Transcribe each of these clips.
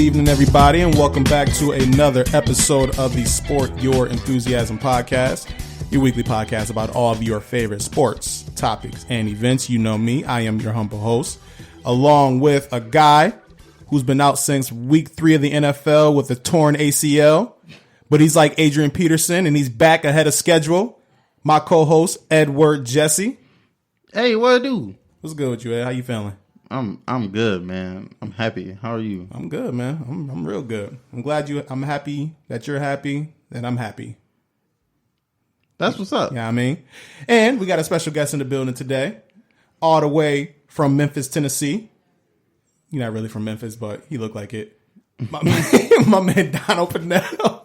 evening, everybody, and welcome back to another episode of the Sport Your Enthusiasm podcast, your weekly podcast about all of your favorite sports, topics, and events. You know me. I am your humble host, along with a guy who's been out since week 3 of the NFL with a torn ACL, but he's like Adrian Peterson, and he's back ahead of schedule. My co-host, Edward Jesse. Hey, what do? What's good with you, Ed? How you feeling? I'm good, man. I'm happy. How are you? I'm good, man. I'm real good. I'm happy that you're happy, that I'm happy. That's what's up. Yeah, I mean. And we got a special guest in the building today, all the way from Memphis, Tennessee. You're not really from Memphis, but he looked like it. My man Donald Pinnell.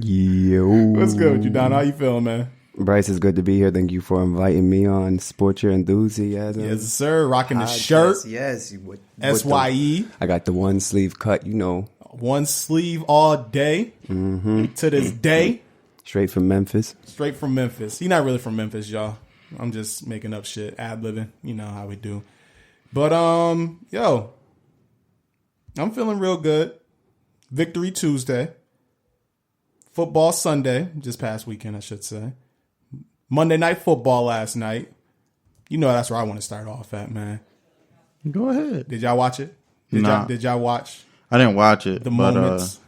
Yo. What's good with you, Don? How you feeling, man? Bryce, it's good to be here. Thank you for inviting me on Sport Your Enthusiasm. Yes, sir. Rocking the shirt. Yes. SYE. I got the one sleeve cut, you know. One sleeve all day to this day. Straight from Memphis. Straight from Memphis. He's not really from Memphis, y'all. I'm just making up shit, ad-libbing. You know how we do. But, yo, I'm feeling real good. Victory Tuesday. Football Sunday, just past weekend, I should say. Monday Night Football last night. You know that's where I want to start off at, man. Go ahead. Did y'all watch it? Did y'all watch? I didn't watch it. The moments.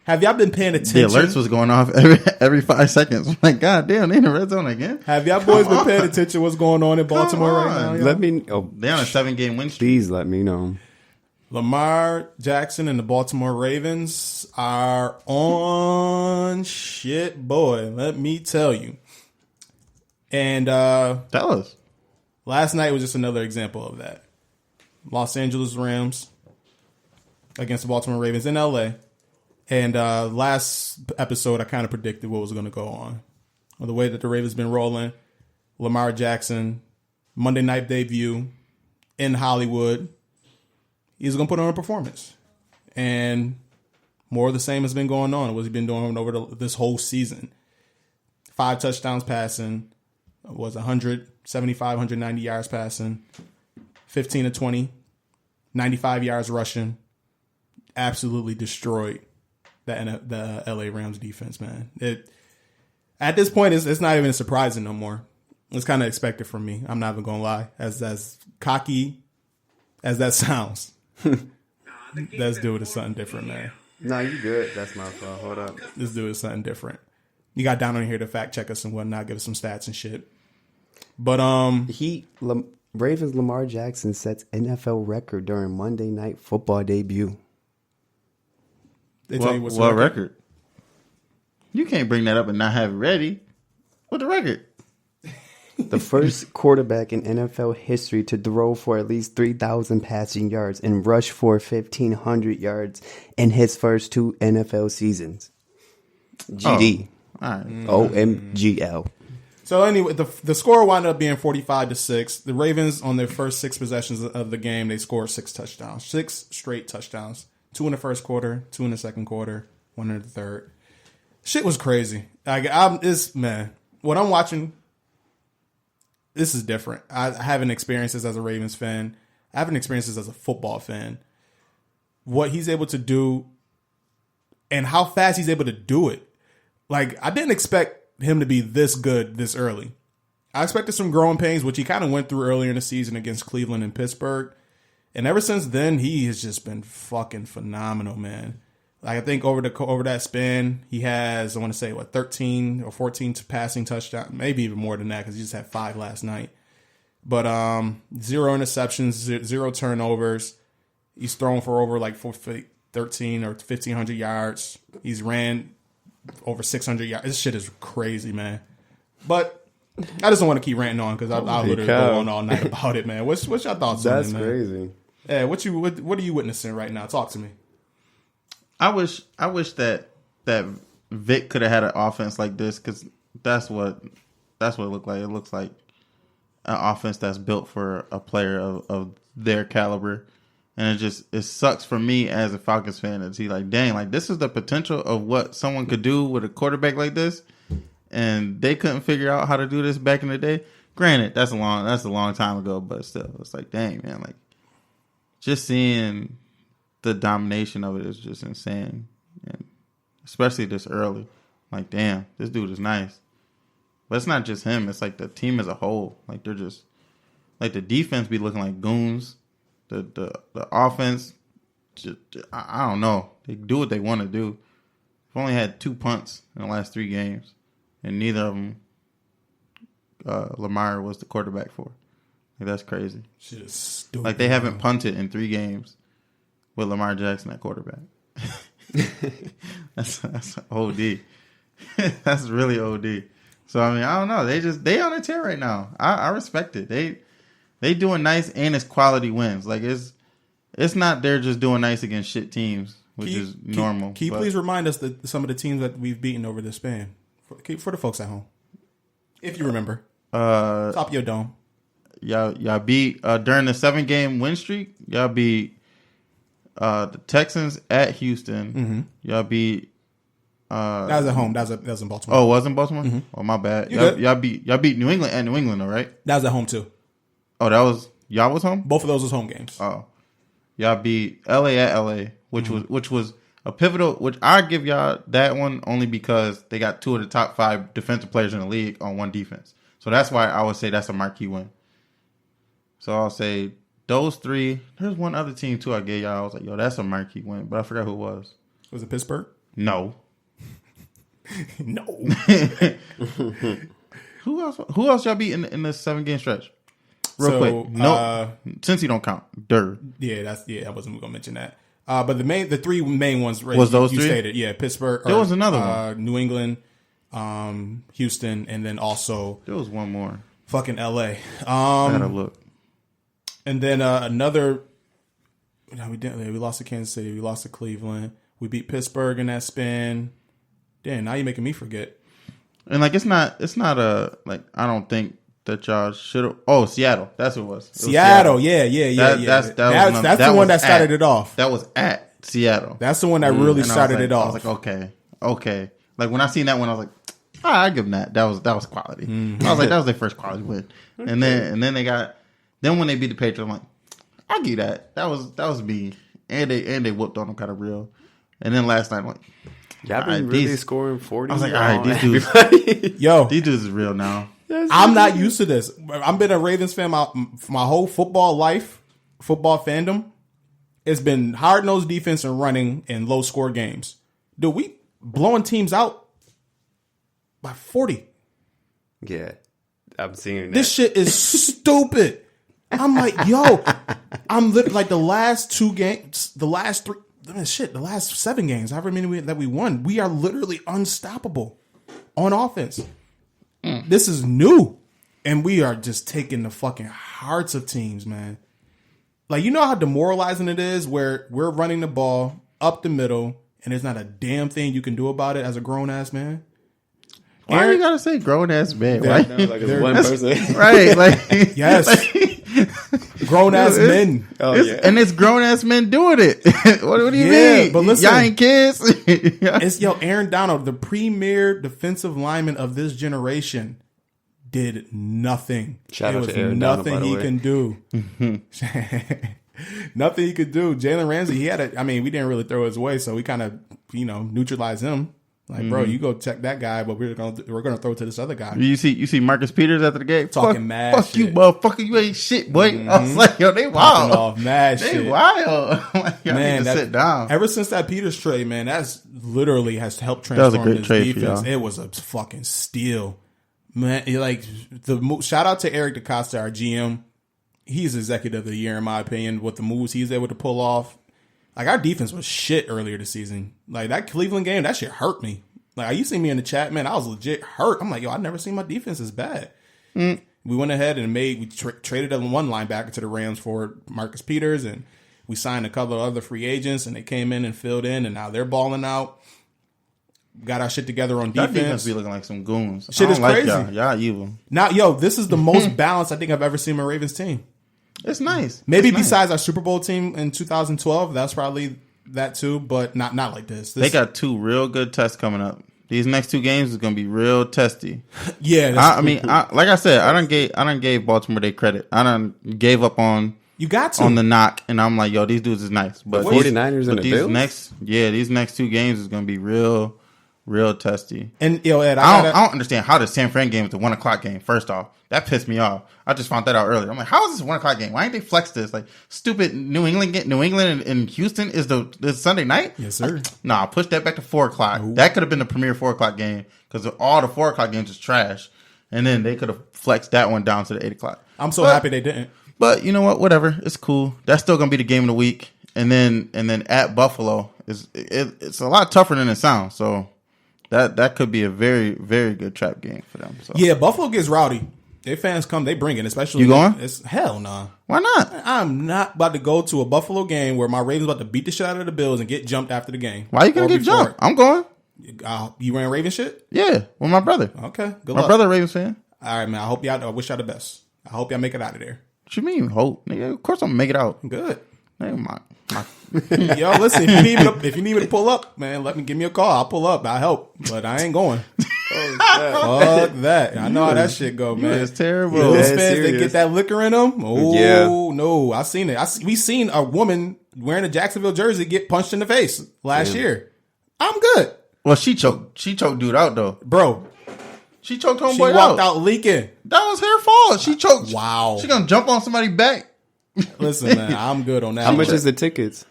Have y'all been paying attention? The alerts was going off every 5 seconds. I'm like, God damn, they in the red zone again. Have y'all boys been paying attention what's going on in Baltimore right now? Y'all? Let me know. They on a 7-game win streak. Please let me know. Lamar Jackson and the Baltimore Ravens are on shit, boy. Let me tell you. And Tell us. Last night was just another example of that. Los Angeles Rams against the Baltimore Ravens in LA. And last episode, I kind of predicted what was going to go on. Well, the way that the Ravens been rolling, Lamar Jackson, Monday night debut in Hollywood. He's going to put on a performance. And more of the same has been going on. What he's been doing over this whole season. 5 touchdowns passing. Was 175, 190 yards passing. 15 to 20. 95 yards rushing. Absolutely destroyed the LA Rams defense, man. At this point, it's not even surprising no more. It's kind of expected from me. I'm not even going to lie. As cocky as that sounds. Let's do it as something different, man. No, you good. That's my fault. Hold up. Let's do it as something different. You got down on here to fact check us and whatnot, give us some stats and shit. But Ravens Lamar Jackson sets NFL record during Monday Night Football debut. They tell you what record? You can't bring that up and not have it ready. What the record? The first quarterback in NFL history to throw for at least 3,000 passing yards and rush for 1,500 yards in his first 2 NFL seasons. GD. Oh, all right. OMGL. So anyway, the score wound up being 45-6. The Ravens, on their first 6 possessions of the game, they scored 6 touchdowns. 6 straight touchdowns. 2 in the first quarter, 2 in the second quarter, 1 in the third. Shit was crazy. What I'm watching, this is different. I haven't experienced this as a Ravens fan. I haven't experienced this as a football fan. What he's able to do and how fast he's able to do it. Like, I didn't expect him to be this good this early. I expected some growing pains, which he kind of went through earlier in the season against Cleveland and Pittsburgh. And ever since then, he has just been fucking phenomenal, man. Like, I think over that span, he has, I want to say, 13 or 14 passing touchdowns, maybe even more than that, because he just had 5 last night. But 0 interceptions, 0 turnovers. He's thrown for over 13 or 1,500 yards. He's ran over 600 yards. This shit is crazy, man. But I just don't want to keep ranting on because I'll literally go on all night about it, man. What's your thoughts on it, man? That's crazy. Yeah, what are you witnessing right now? Talk to me. I wish that Vic could have had an offense like this, because that's what it looked like. It looks like an offense that's built for a player of their caliber. And it sucks for me as a Falcons fan to see, like, dang, like, this is the potential of what someone could do with a quarterback like this, and they couldn't figure out how to do this back in the day. Granted, that's a long time ago, but still, it's like, dang, man, like, just seeing the domination of it is just insane, and especially this early. Like, damn, this dude is nice. But it's not just him. It's like the team as a whole. Like, they're just like the defense be looking like goons. The offense, just, I don't know. They do what they want to do. We've only had 2 punts in the last 3 games, and neither of them Lamar was the quarterback for. Like, that's crazy. Shit is stupid. Like, they haven't punted in 3 games with Lamar Jackson at quarterback. That's OD. That's really OD. So I mean, I don't know. They on a tear right now. I respect it. They doing nice, and it's quality wins. Like, it's not they're just doing nice against shit teams, which is normal. Can you please remind us that some of the teams that we've beaten over this span for the folks at home, if you remember, top of your dome. Y'all beat during the 7-game win streak. Y'all beat the Texans at Houston. Mm-hmm. Y'all beat. That was at home. That was in Baltimore. Oh, it was in Baltimore? Mm-hmm. Oh, my bad. Y'all beat New England at New England, though, right? That was at home too. Oh, y'all was home? Both of those was home games. Oh, y'all beat LA at LA, which was a pivotal. Which I give y'all that one only because they got 2 of the top 5 defensive players in the league on one defense. So that's why I would say that's a marquee win. So I'll say those 3. There's one other team too I gave y'all. I was like, yo, that's a marquee win, but I forgot who it was. Was it Pittsburgh? No. No. Who else y'all beat in this 7-game stretch? Real quick. No, since you don't count. Yeah, I wasn't gonna mention that. But the 3 main ones, right? Was those you 3? Stated, yeah, Pittsburgh. There was another one. New England, Houston, and then also there was one more. Fucking LA. I gotta look. And then another. No, we lost to Kansas City. We lost to Cleveland. We beat Pittsburgh in that span. Damn, now you're making me forget. And like, it's not a like. I don't think that y'all should have. Oh, Seattle. That's what it was. Seattle. Yeah. That's the one that started it off. That was at Seattle. That's the one that really started it off. I was like, okay. Like, when I seen that one, I was like, I give them that. That was quality. Mm-hmm. I was like, that was their first quality win. Okay. And then they got. Then when they beat the Patriots, I'm like, I'll give you that. That was me. And they whooped on them kind of real. And then last night, I'm like, y'all been really scoring 40. I was like, all right, these dudes, yo, these dudes is real now. I'm not used to this. I've been a Ravens fan my whole football life, football fandom. It's been hard-nosed defense and running and low-score games. Dude, we blowing teams out by 40. Yeah, I'm seeing that. This shit is stupid. I'm like, yo, I'm literally like the last 2 games, the last 3, the last 7 games, however many that we won, we are literally unstoppable on offense. This is new. And we are just taking the fucking hearts of teams, man. Like, you know how demoralizing it is where we're running the ball up the middle and there's not a damn thing you can do about it as a grown-ass man? Why you gotta say grown-ass man? Right? No, like it's one person. Right. Like, yes. Grown-ass men. Oh, yeah. And it's grown-ass men doing it. What do you mean? But listen, y'all ain't kids. It's, Aaron Donald, the premier defensive lineman of this generation, did nothing. Shout out to Aaron Aaron Donald, by the way. Can do. Nothing he could do. Jalen Ramsey, we didn't really throw his way, so we kind of, neutralized him. Like, bro, you go check that guy, but we're gonna throw it to this other guy. You see Marcus Peters after the game talking mad fuck shit. You, motherfucker, you ain't shit, boy. Mm-hmm. I was like, yo, they wild. Off mad they shit. wild. Like, man, need to sit down. Ever since that Peters trade, man, that's literally has helped transform this defense. It was a fucking steal, man. Shout out to Eric DeCosta, our GM. He's executive of the year in my opinion. With the moves he's able to pull off. Like, our defense was shit earlier this season. Like, that Cleveland game, that shit hurt me. Like, you see me in the chat, man, I was legit hurt. I'm like, yo, I never seen my defense as bad. We went ahead and traded one linebacker to the Rams for Marcus Peters, and we signed a couple of other free agents, and they came in and filled in, and now they're balling out. Got our shit together on defense. That defense be looking like some goons. Shit is crazy. Y'all evil. Now, yo, this is the most balanced I think I've ever seen my Ravens team. It's nice. Maybe besides our Super Bowl team in 2012, that's probably that too, but not like this. They got 2 real good tests coming up. These next 2 games is gonna be real testy. Yeah, like I said, I done gave Baltimore their credit. I done gave up on You got to. on the knock, and I'm like, yo, these dudes is nice. But The 49ers and the these Bills? these next 2 games is gonna be real testy. And Ed, I don't understand how the San Fran game is the 1 o'clock game. First off, that pissed me off. I just found that out earlier. I'm like, how is this a 1 o'clock game? Why ain't they flex this? Like, stupid New England and Houston is the Sunday night. Yes, sir. Like, nah, push that back to 4 o'clock. That could have been the premier 4 o'clock game because all the 4 o'clock games is trash. And then they could have flexed that one down to the 8 o'clock. I'm so happy they didn't. But you know what? Whatever. It's cool. That's still gonna be the game of the week. And then at Buffalo it's a lot tougher than it sounds. So that could be a very, very good trap game for them. So. Yeah, Buffalo gets rowdy. Their fans come, they bring it. Especially You going? It's hell nah. Why not? I'm not about to go to a Buffalo game where my Ravens about to beat the shit out of the Bills and get jumped after the game. Why you gonna get jumped? I'm going. You ran Raven shit? Yeah, with my brother. Okay, good My luck. brother, a Ravens fan. All right, man. I wish y'all the best. I hope y'all make it out of there. What you mean, hope? Nigga, of course I'm gonna make it out. Good. Nigga, my Yo, listen, if you need me to pull up, man, give me a call. I'll pull up. I'll help. But I ain't going. Fuck that. I know how that shit go, man. It's terrible. Those That's fans that serious. get that liquor in them. Oh, Yeah. no. I seen it. We seen a woman wearing a Jacksonville jersey get punched in the face last year. I'm good. Well, she choked dude out though. Bro, She choked homeboy she walked out leaking. That was her fault. She choked. Wow. She gonna jump on somebody's back. Listen, man, I'm good on that. How much is the tickets?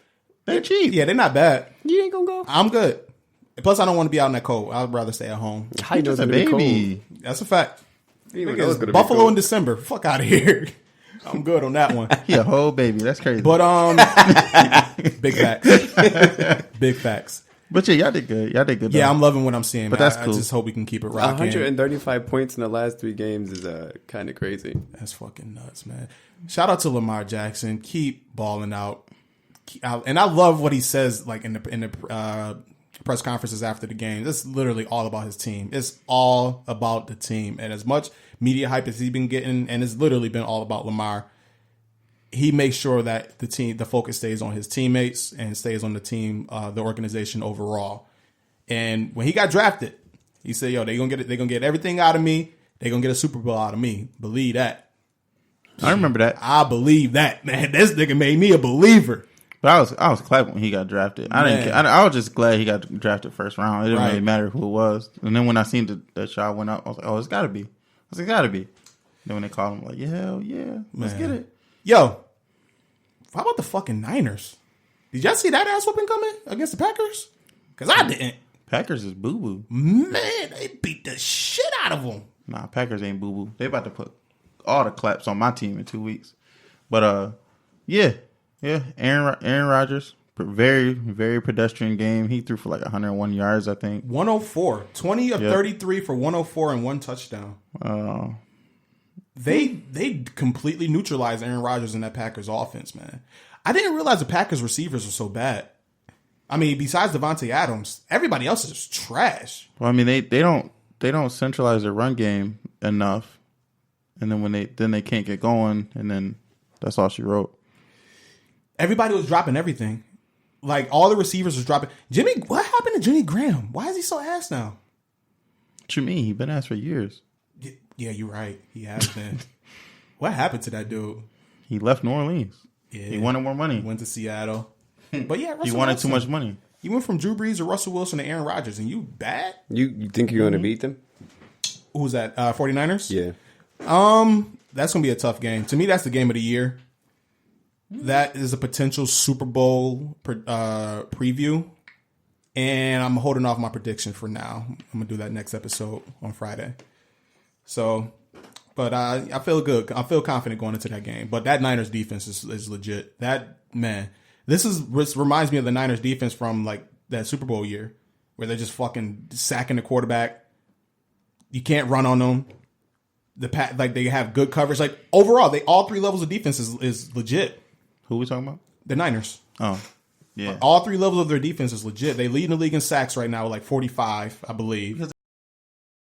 They cheap. Yeah, they're not bad. You ain't gonna go. I'm good. Plus, I don't want to be out in that cold. I'd rather stay at home. How you know Just it's a gonna be cold? baby. That's a fact. You know Nigga, it's gonna be Buffalo cold. in December. Fuck out of here. I'm good on that one. He a whole baby. That's crazy. But big facts. Big facts. But yeah, y'all did good. Y'all did good. Yeah, though. I'm loving what I'm seeing. But Man. that's I cool. just hope we can keep it rocking. 135 points in the last 3 games is kind of crazy. That's fucking nuts, man. Shout out to Lamar Jackson. Keep balling out. And I love what he says, like in the press conferences after the game. It's literally all about his team. It's all about the team. And as much media hype as he's been getting, and it's literally been all about Lamar, he makes sure that the focus stays on his teammates and stays on the team, the organization overall. And when he got drafted, he said, "Yo, they're gonna get everything out of me. They're gonna get a Super Bowl out of me. Believe that." I remember that. I believe that, man. This nigga made me a believer. But I was clapping when he got drafted. I didn't. Man. I was just glad he got drafted first round. It didn't Right. really matter who it was. And then when I seen that shot went up, I was like, oh, it's got to be. I was like, it's got to be. Then when they called him, I'm like, yeah, hell yeah, let's Man. get it. Yo, how about the fucking Niners? Did y'all see that ass whooping coming against the Packers? Because I didn't. Packers is boo boo. Man, they beat the shit out of them. Nah, Packers ain't boo boo. They about to put all the claps on my team in 2 weeks. But yeah. Aaron Rodgers, very, very pedestrian game. He threw for like 101 yards, I think. 104. 20 of 33 for 104 and 1 touchdown. They completely neutralized Aaron Rodgers in that Packers offense, man. I didn't realize the Packers receivers were so bad. I mean, besides Devontae Adams, everybody else is just trash. Well, I mean, they don't centralize their run game enough, and then when they can't get going, and then that's all she wrote. Everybody was dropping everything. Like, all the receivers was dropping. What happened to Jimmy Graham? Why is he so ass now? What you mean? He been asked for years. Yeah, you're right. He has been. What happened to that dude? He left New Orleans. Yeah. He wanted more money. Went to Seattle. But yeah, Russell He wanted Wilson. Too much money. He went from Drew Brees to Russell Wilson to Aaron Rodgers, and you bad? You think you're gonna beat them? Who's that? 49ers? Yeah. That's going to be a tough game. To me, that's the game of the year. That is a potential Super Bowl preview. And I'm holding off my prediction for now. I'm going to do that next episode on Friday. So, but I feel good. I feel confident going into that game. But that Niners defense is legit. That, man, this reminds me of the Niners defense from like that Super Bowl year where they're just fucking sacking the quarterback. You can't run on them. Like they have good coverage. Like overall, all 3 levels of defense is legit. Who we talking about? The Niners. Oh, yeah. All 3 levels of their defense is legit. They lead in the league in sacks right now with like 45, I believe.